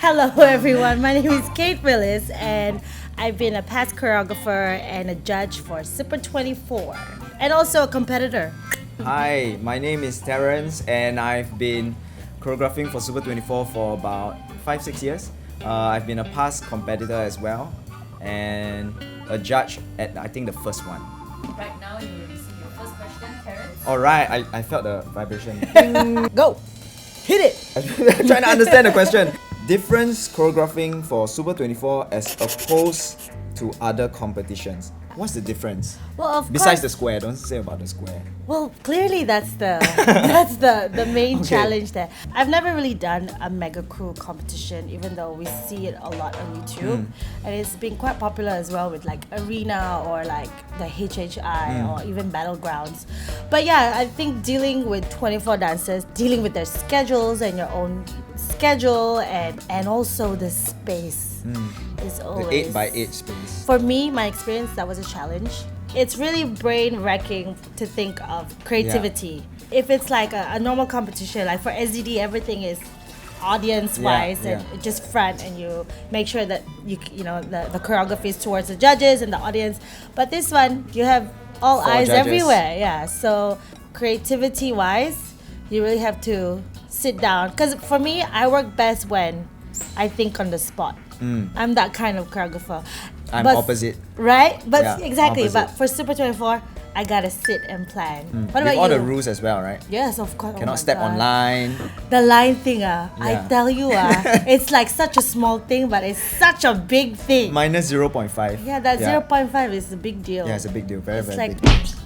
Hello everyone, my name is Kate Willis and I've been a past choreographer and a judge for Super 24 and also a competitor. Hi, my name is Terrence and I've been choreographing for Super 24 for about 5-6 years. I've been a past competitor as well and a judge at I think the first one. Right now you will receive your first question, Terrence. Alright, I felt the vibration. Go! Hit it! I'm trying to understand the question. Difference choreographing for Super 24 as opposed to other competitions. What's the difference? Well, of Besides course, the square, don't say about the square. well, clearly that's the main Okay. challenge there. I've never really done a mega crew competition, even though we see it a lot on YouTube, and it's been quite popular as well with like Arena or like the HHI or even Battlegrounds. But yeah, I think dealing with 24 dancers, dealing with their schedules and your own schedule and also the space is always The 8x8 space. for me, my experience, that was a challenge. It's really brain wrecking to think of creativity. If it's like a normal competition, like for SDD, everything is audience wise Yeah, and yeah. just front, and you make sure that you know the choreography is towards the judges and the audience. But this one, you have all 4 eyes judges. everywhere. Yeah, so creativity wise, you really have to sit down. Because for me, I work best when I think on the spot. I'm that kind of choreographer. I'm But- opposite. Right? But Yeah, exactly. opposite. But for Super 24, I gotta sit and plan. What With about all you? the rules as well, right? Yes, of course. Oh Cannot my step God. online. The line thing, I Yeah. tell you, it's like such a small thing, but it's such a big thing. Minus 0.5. Yeah, that 0.5 is a big deal. Yeah, it's a big deal. Very, It's very like, big deal.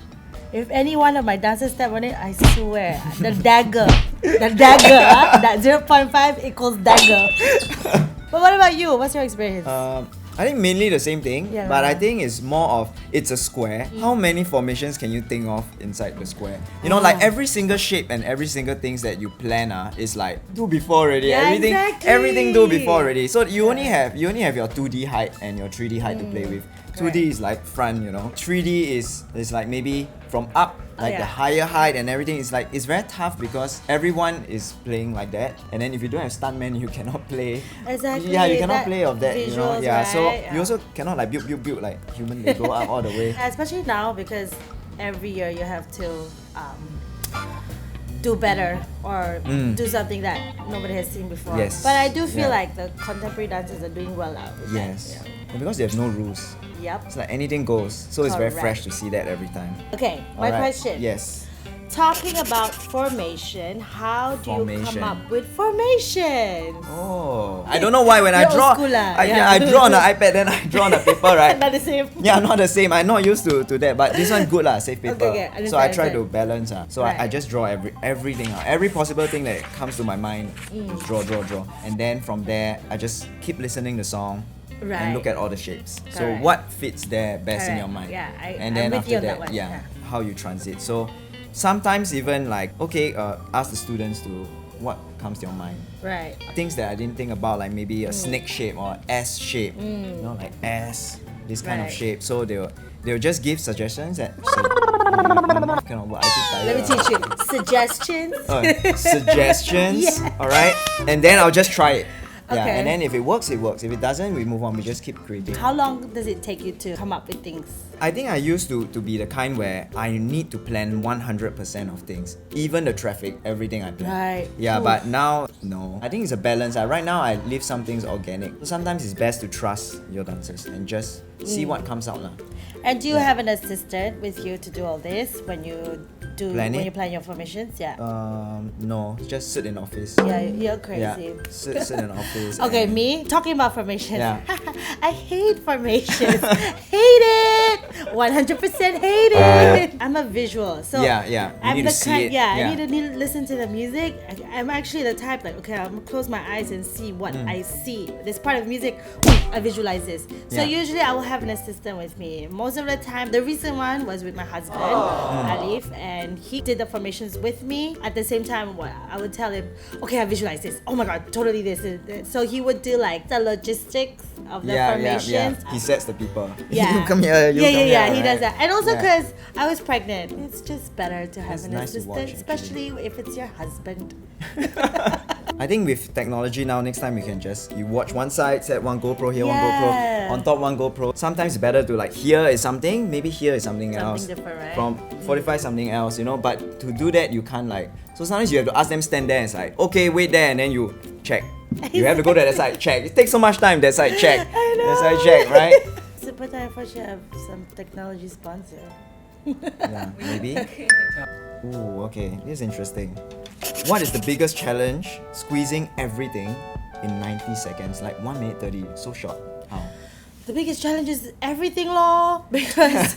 if any one of my dancers step on it, I swear, the dagger, that 0.5 equals dagger. But what about you? What's your experience? I think mainly the same thing, Yeah, but I right. think it's more of it's a square. How many formations can you think of inside the square? You know, like every single shape and every single things that you plan is like do before already. Yeah, exactly. Everything do before already. So you only have your 2D height and your 3D height to play with. 2D is like front, you know. 3D is like maybe from up, like yeah. the higher height and everything. It's like it's very tough because everyone is playing like that. And then if you don't have stuntman, you cannot play. Exactly, Yeah, you cannot that play of that. You know. visuals, Yeah. So right? you also cannot like build like human Lego up all the way. Especially now, because every year you have to do better or do something that nobody has seen before. Yes. But I do feel Yeah. like the contemporary dancers are doing well out with that. Yes. And because there's no rules, Yep. it's like anything goes. So it's very Correct. fresh to see that every time. Okay, my Alright. question. Yes. Talking about formation, how do you Formation. come up with formations? Oh. I don't know why when I You're old draw, school lah, I, yeah. I draw on the iPad, then I draw on the paper, right? Not the same. Yeah, not the same. I'm not used to that, but this one good lah, safe paper. Okay, understand, so I try to understand. balance. So Right. I just draw everything out. Every possible thing that comes to my mind, draw. And then from there, I just keep listening the song Right. and look at all the shapes. So Correct. what fits there best in Correct. your mind? Yeah, and I'm then with after you on that, that one, yeah. how you transit. So sometimes even like, okay, ask the students to what comes to your mind. Right. Things that I didn't think about, like maybe a snake shape or S shape, you know, like S, this kind of Right. shape. So they'll just give suggestions that say, kind of what I think. Let me teach you. Suggestions. Suggestions. Yeah. All right, and then I'll just try it. Yeah, Okay. and then if it works, it works. If it doesn't, we move on. We just keep creating. How long does it take you to come up with things? I think I used to be the kind where I need to plan 100% of things, even the traffic, everything I plan. Right. Yeah, Oof. but now no. I think it's a balance. Right now I leave some things organic. So sometimes it's best to trust your dancers and just see what comes out lah. And do you have an assistant with you to do all this when you Plan when it? you plan your formations? Yeah. No, just sit in office. Yeah, you're Yeah, crazy. sit in office. Okay, and- me talking about formations. Yeah. I hate formations. Hate it. 100% hate it. I'm a visual, so Yeah, yeah. You I'm need the to see kind. it. Yeah, Yeah. I need to listen to the music. I'm actually the type like, okay, I'm gonna close my eyes and see what I see. This part of music, I visualize this. So Yeah. usually I will have an assistant with me. Most of the time, the recent one was with my husband, Alif, and he did the formations with me. At the same time, I would tell him, okay, I visualize this. Oh my god, totally this. So he would do like the logistics of the formations. He sets the people. Yeah. You come here. You come here. He does right? that. And also Yeah. because I was pregnant, it's just better to have It's an nice to watch, assistant, actually. especially if it's your husband. I think with technology now, next time you watch one side, set one GoPro here, one Yeah. GoPro, on top one GoPro. Sometimes it's better to like here is something, maybe here is something else. different, right? From 45 something else, but to do that you can't so sometimes you have to ask them stand there and it's like, okay, wait there, and then you check. You have to go to that side, check. It takes so much time, that side, check. That side, check, right? Super 24 should have some technology sponsor. Yeah, maybe. Ooh, okay, this is interesting. What is the biggest challenge squeezing everything in 90 seconds? Like 1 minute 30, so short. How? The biggest challenge is everything, law, because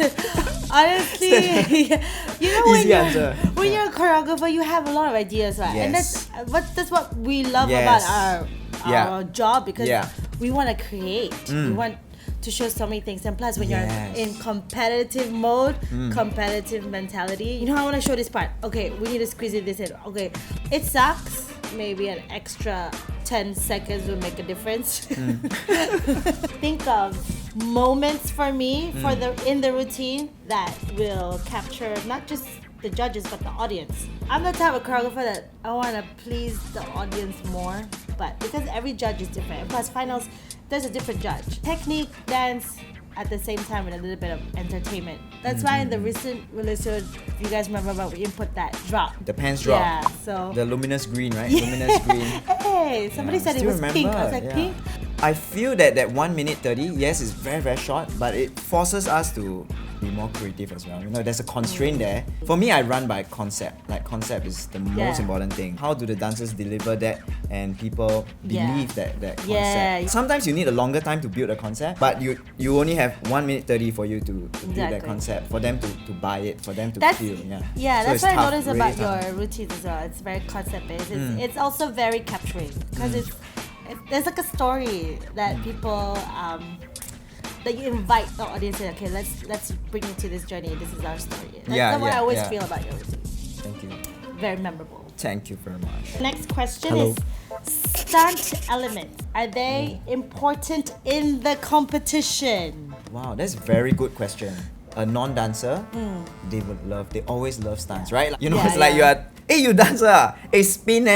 honestly, Easy answer. when you're a choreographer, you have a lot of ideas, right? And Yes. that's what we love Yes. about our job, because Yeah. we want to create. We want to show so many things, and plus when Yes. you're in competitive mode, competitive mentality, I want to show this part. Okay, we need to squeeze this in. Okay, it sucks. Maybe an extra 10 seconds will make a difference. Think of moments for me in the routine that will capture not just the judges but the audience. I'm the type of choreographer that I want to please the audience more, but because every judge is different, and plus finals, there's a different judge. Technique, dance, at the same time with a little bit of entertainment. That's why in the recent release, if you guys remember, about we input that drop. The pants drop. Yeah, so. The luminous green, right? Luminous green. Hey, somebody Yeah, said it still was pink. I was remember, like, yeah. pink? I feel that 1 minute 30, yes, is very, very short, but it forces us to be more creative as well. There's a constraint there. For me, I run by concept. Like, concept is the most important thing. How do the dancers deliver that and people believe that concept? Yeah. Sometimes you need a longer time to build a concept, but you only have 1 minute 30 for you to build that Exactly. concept, for them to buy it, for them to That's feel. yeah. So That's it's what I tough, noticed really about tough. your routines as well. It's very concept based. It's also very capturing because there's like a story that people that you invite the audience in. Okay, let's bring you to this journey. This is our story. That's what I always feel about your routine. Thank you. Very memorable. Thank you very much. Next question Hello. is stunt elements. Are they important in the competition? Wow, that's a very good question. A non-dancer, they always love stunts, right? It's like you are, hey, you dancer, hey, spin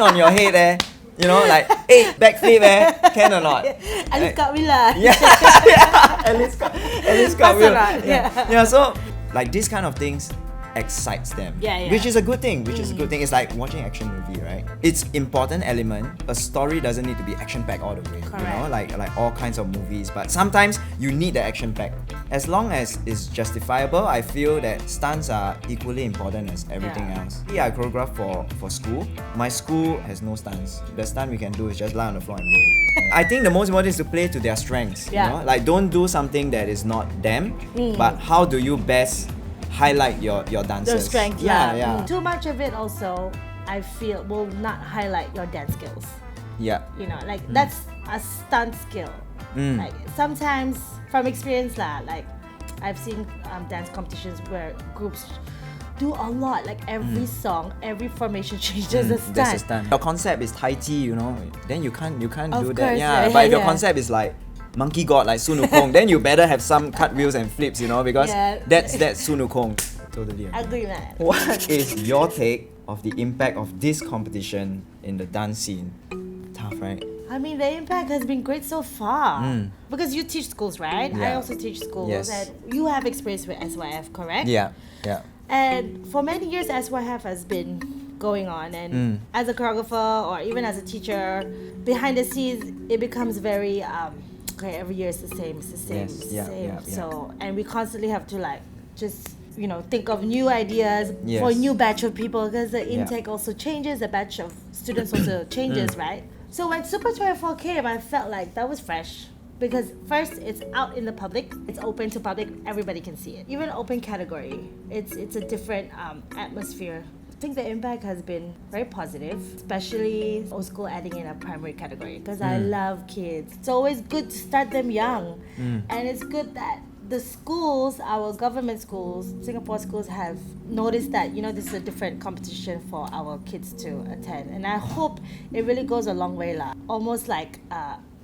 on your head, like, hey, backflip, can or not? At least got Willa. At least got That's will. alright, Yeah, so like these kind of things excites them. Yeah. Which is a good thing. It's like watching action movie, right? It's important element. A story doesn't need to be action packed all the way. Correct. Like all kinds of movies. But sometimes you need the action pack. As long as it's justifiable, I feel that stunts are equally important as everything else. I choreograph for school. My school has no stunts. The stunt we can do is just lie on the floor and roll. I think the most important is to play to their strengths. Yeah. Like don't do something that is not them, but how do you best highlight your dancers? Their strength. Yeah. Too much of it also, I feel, will not highlight your dance skills. Yeah. That's a stunt skill. Like sometimes from experience like I've seen dance competitions where groups do a lot, like every song, every formation change, there's a stunt. There's a stunt. Your concept is Tai Chi, then you can't Of do that. course, Yeah, yeah, but if your yeah. concept is like monkey god like Sun Wukong, then you better have some cartwheels and flips, because that's Sun Wukong. Totally. I agree with that. What is your take of the impact of this competition in the dance scene? Tough, right? I mean, the impact has been great so far. Because you teach schools, right? I Yeah. also teach schools, Yes. and you have experience with SYF, correct? Yeah. And for many years, SYF has been going on, and as a choreographer or even as a teacher, behind the scenes, it becomes very okay. Every year it's the same. Yes, yeah. So, and we constantly have to just think of new ideas for a Yes. new batch of people, because the intake also changes, the batch of students also changes, right? So when Super 24 came, I felt like that was fresh. Because first, it's out in the public, it's open to public, everybody can see it. Even open category, it's a different atmosphere. I think the impact has been very positive, especially old school adding in a primary category, because I love kids. It's always good to start them young, and it's good that the schools, our government schools, Singapore schools, have noticed that this is a different competition for our kids to attend, and I hope it really goes a long way, almost like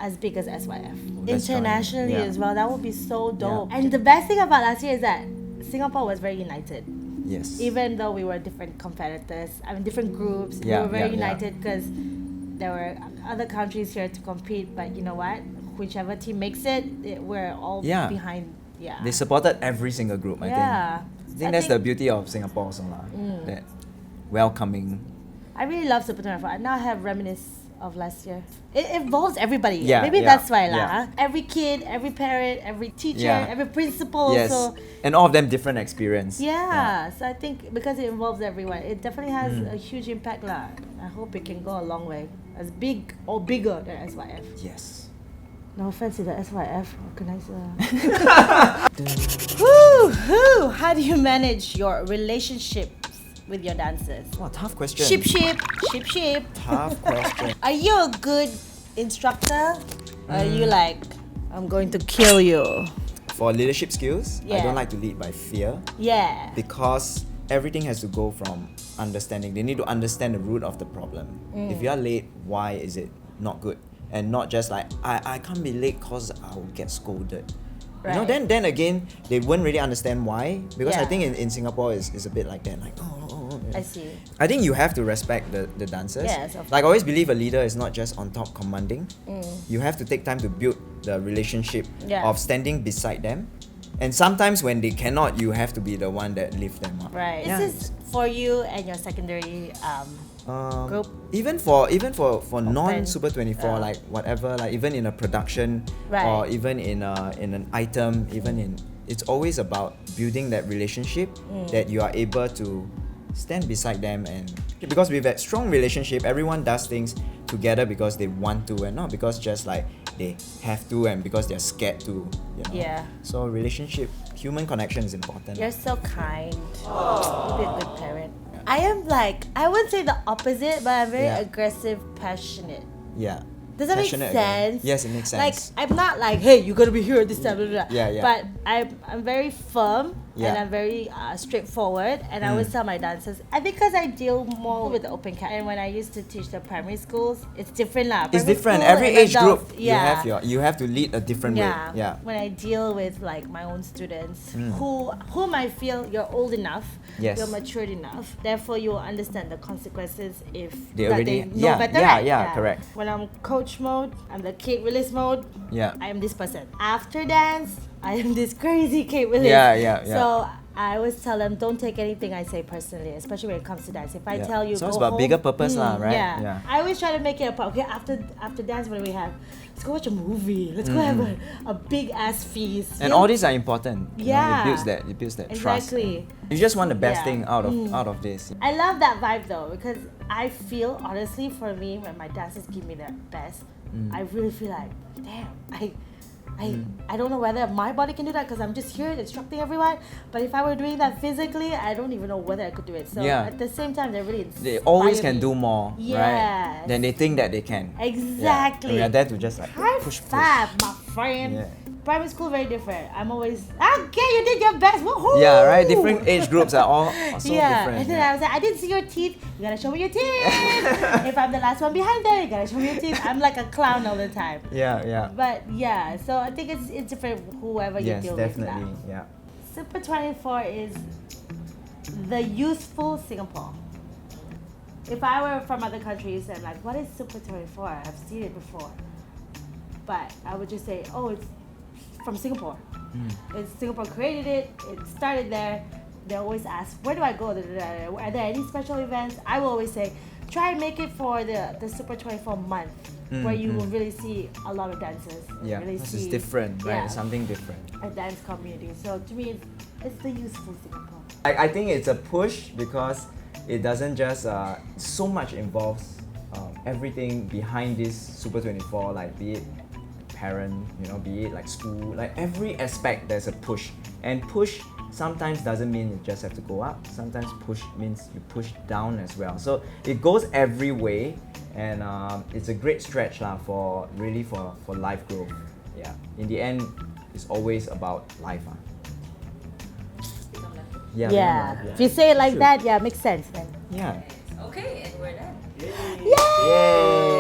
as big as SYF That's internationally right. Yeah. as well. That would be so dope. Yeah. And the best thing about last year is that Singapore was very united. Yes. Even though we were different competitors, I mean different groups, Yeah, we were very yeah, yeah. united because there were other countries here to compete. But you know what? Whichever team makes it, we're all Yeah. behind. Yeah. They supported every single group, I think. Yeah. I think that's the beauty of Singapore also, lah. That welcoming. I really love Super 24. I now have reminisce of last year. It involves everybody. Yeah, Maybe yeah, that's why lah. yeah. Huh? Every kid, every parent, every teacher, Yeah. every principal. Yes. So And all of them different experience. yeah, so I think because it involves everyone, it definitely has a huge impact lah. I hope it can go a long way. As big or bigger than SYF. Yes. No offense to the SYF organizer. Woo! How do you manage your relationships with your dancers? Wow, tough question. Ship. Tough question. Are you a good instructor? Or are you like, I'm going to kill you? For leadership skills, I Yeah. don't like to lead by fear Yeah. because everything has to go from understanding. They need to understand the root of the problem. If you are late, why is it not good? And not just like, I can't be late because I will get scolded. You know, Right. then again, they won't really understand why. Because I Yeah. think in Singapore, it's a bit like that. Like, I see. I think you have to respect the dancers. Yes, of Like I always believe a leader is not just on top commanding. You have to take time to build the relationship Yeah. of standing beside them. And sometimes when they cannot, you have to be the one that lift them up. Right. Yeah. This is for you and your secondary group. Even for non Super 24, like whatever, like even in a production Right. or even in an item, even in, it's always about building that relationship that you are able to stand beside them. And because with that strong relationship, everyone does things together because they want to and not because just like they have to and because they're scared to, you know. Yeah. So relationship, human connection is important. You're so kind. You'll be a good parent. I am like, I would say the opposite, but I'm very Yeah. aggressive, passionate. Yeah. Does that make Passionate again. sense? Yes, it makes Like, sense. I'm not like, hey, you gotta be here at this time, blah, blah, blah. Yeah, yeah. But I'm very firm Yeah. and I'm very straightforward. And I always tell my dancers, I think because I deal more with the open cat. And when I used to teach the primary schools, it's different lah. It's Primary different. school Every and age adults, group, yeah. you have to lead a different way. Yeah. When I deal with like my own students whom I feel you're old enough, Yes. you're matured enough, therefore you will understand the consequences if They that already- know yeah, better. yeah, right? yeah, correct. When I'm coach mode, I'm the Kate Willis mode. Yeah. I am this person. After dance, I am this crazy Kate Willis. Yeah, yeah, yeah. So I always tell them, don't take anything I say personally, especially when it comes to dance. If I Yeah. tell you, So go it's about home, bigger purpose lah, right? Yeah. Yeah. I always try to make it a point. Okay, after dance, what do we have? Let's go watch a movie. Let's go have a big ass feast. And You all know? these are important. You know, Yeah. it builds that trust. Exactly. You just want the best Yeah. thing out of this. I love that vibe though, because I feel honestly for me when my dancers give me their best, I really feel like, damn, I don't know whether my body can do that because I'm just here instructing everyone. But if I were doing that physically, I don't even know whether I could do it. So Yeah. at the same time, they really They always inspire can me. do more, Yes. right? Than they think that they can. Exactly. Yeah. And we are there to just like High push. five, my friend. Yeah. Primary school very different. I'm always okay. You did your best. Woohoo! Yeah, right. Different age groups are all so different. And then I was like, I didn't see your teeth. You gotta show me your teeth. If I'm the last one behind there, you gotta show me your teeth. I'm like a clown all the time. yeah. But yeah, so I think it's different whoever you Yes, deal definitely. with. Now. Yeah. Super 24 is the youthful Singapore. If I were from other countries, I'm like, what is Super 24? I've seen it before. But I would just say, oh, it's from Singapore. It's Singapore created it. It started there. They always ask, where do I go? Are there any special events? I will always say, try and make it for the Super 24 month, where you will really see a lot of dancers. Yeah. Really This see, is different, right? yeah, It's something different. a dance community. So to me, it's the useful Singapore. I think it's a push because it doesn't just so much involves everything behind this Super 24, like be it parent, be it like school, like every aspect there's a push. And push sometimes doesn't mean you just have to go up. Sometimes push means you push down as well. So it goes every way, and it's a great stretch for life growth. Yeah. In the end, it's always about life. Become left. Yeah. Yeah. yeah. If you say it like True. that, yeah, makes sense then. Yeah. Okay, and we're done. Yay! Yay!